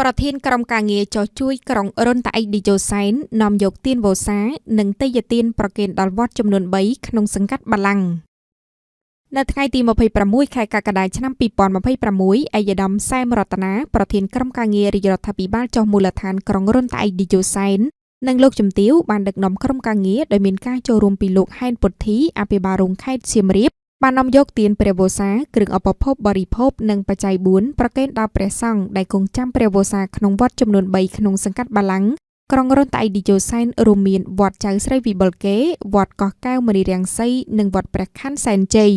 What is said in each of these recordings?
ប្រធានក្រុមការងារចោះជួយក្រុងរុនតាអេកឌីយ៉ូសែននាំយកទានវោសានិងទេយ្យទានប្រគេនដល់វត្តចំនួន3ក្នុងសង្កាត់បាឡាំងនៅថ្ងៃទី26ខែកក្កដាឆ្នាំ2026ឯកឧត្តមសែមរតនាប្រធានក្រុមការងាររាជរដ្ឋាភិបាលចុះមូលដ្ឋានក្រុងរុនតាអេកឌីយ៉ូសែននិងលោកជំទាវបានដឹកនាំក្រុមការងារដោយមានការចូលរួមពីលោកហែនពុទ្ធីអភិបាលរងខេត្តសៀមរាបបាននាំយកទានព្រះវស្សាគ្រឿងឧបភោគបរិភោគនិងបច្ច័យ4ប្រគេនដល់ព្រះសង្ឃដែលគង់ចាំព្រះវស្សាក្នុងវត្តចំនួន3ក្នុងសង្កាត់បាឡាំងក្រុងរុនតាអេកឌីយ៉ូសែនរួមមានវត្តចៅស្រីវិបុលកេវត្តកោះកែវមនីរាំងសីនិងវត្តព្រះខ័នសែនជ័យ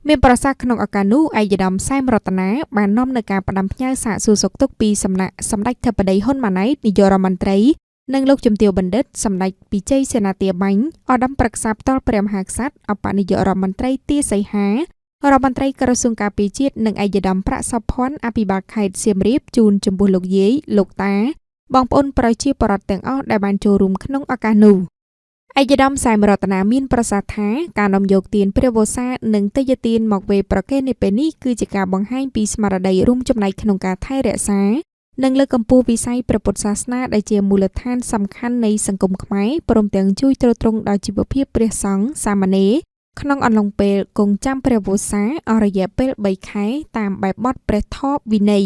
មានប្រសាសន៍ក្នុងឱកាសនោះឯកឧត្តមសែមរតនាបាននាំនៅការផ្ដាំផ្ញើសាកសួរសុខទុក្ខពីសំណាក់សម្ដេចធិបតីហ៊ុនម៉ាណែតនាយករដ្ឋមន្ត្រីនិងលោកជំទាវបណ្ឌិតសម្ដេចពិជ័យសេនាធាបាញ់ឧត្តមប្រឹក្សាផ្ទាល់ព្រះមហាក្សត្រអបនាយករដ្ឋមន្ត្រីទាសីហារដ្ឋមន្ត្រីក្រសួងការពារជាតិនិងឯកឧត្តមប្រាក់សុភ័ណ្ឌអភិបាលខេត្តសៀមរាបជូនចំពោះលោកយាយលោកតាបងប្អូនប្រជាពលរដ្ឋទាំងអស់ដែលបានចូលរួមក្នុងឱកាសនោះឯកឧត្តមសែមរតនាមានប្រសាសន៍ថាការនាំយកទានព្រះវស្សានិងទេយ្យទានមកវេប្រគេននៅពេលនេះគឺជាការបង្ហាញពីស្មារតីរួមចំណែកក្នុងការថែរក្សានិងលើកកម្ពស់វិស័យព្រះពុទ្ធសាសនាដែលជាមូលដ្ឋានសំខាន់នៃសង្គមខ្មែរព្រមទាំងជួយទ្រទ្រង់ដល់ជីវភាពព្រះសង្ឃសាមណេរក្នុងអំឡុងពេលគង់ចាំព្រះវស្សាអស់រយៈពេល3ខែតាមបែបបទព្រះធម៌វិន័យ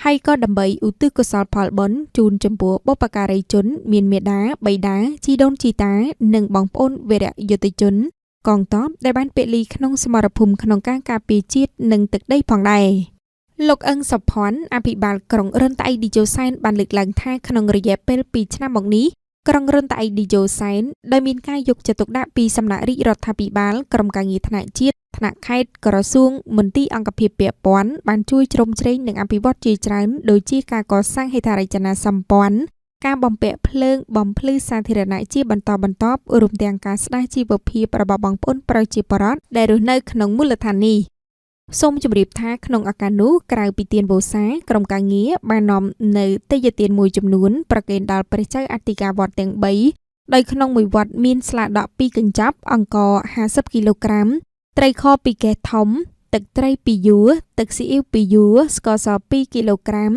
ហើយក៏ដើម្បីឧទ្ទិសកុសលផលបុណ្យជូនចំពោះបុព្វការីជនមានមេដាបៃតាជីដូនជីតានិងបងប្អូនវីរយុទ្ធជនកងទ័ពដែលបានពលីក្នុងសមរភូមិក្នុងការការពារជាតិនិងទឹកដីផងដែរលោកអឹងសុភ័ណ្ឌអភិបាលក្រុងរុនតាអេកឌីយ៉ូសែនបានលើកឡើងថាក្នុងរយៈពេល2ឆ្នាំមកនេះក្រុងរុនតាអេកឌីយ៉ូសែនដោយមានការយកចិត្តទុកដាក់ពីសំណាក់រាជរដ្ឋាភិបាលក្រុមការងារថ្នាក់ជាតិថ្នាក់ខេត្តក្រសួងមន្ទីរអង្គភាពពាក់ព័ន្ធបានជួយជ្រោមជ្រែងនិងអភិវឌ្ឍជាច្រើនដូចជាការកសាងហេដ្ឋារចនាសម្ព័ន្ធការបំពាក់ភ្លើងបំភ្លឺសាធារណៈជាបន្តបន្ទាប់រួមទាំងការស្ដារជីវភាពរបស់បងប្អូនប្រជាពលរដ្ឋដែលរស់នៅក្នុងមូលដ្ឋាននេះសូមជម្រាបថាក្នុងឱកាសនោះក្រៅពីទានវស្សាក្រុមការងារបាននាំនៅទេយ្យទានមួយចំនួនប្រគេនដល់ព្រះចៅអធិការវត្តទាំង3ដោយក្នុងមួយវត្តមានស្លាដក់2កញ្ចប់អង្ករ50គីឡូក្រាមត្រីខ2កែសធំទឹកត្រី2យួរទឹកស៊ីអ៊ីវ2យួរស្ករស2គីឡូក្រាម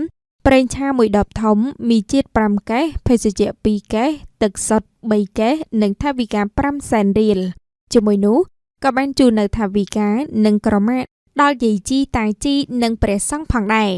ប្រេងឆា1ដបធំមីជាតិ5កែសភេសជ្ជៈ2កែសទឹកសុទ្ធ3កែសនិងថវិកា5សែនរៀលជាមួយនោះក៏បានជូននៅថវិកានិងក្រមាដល់យាយជីតាជីនិងព្រះសង្ឃផងដែរ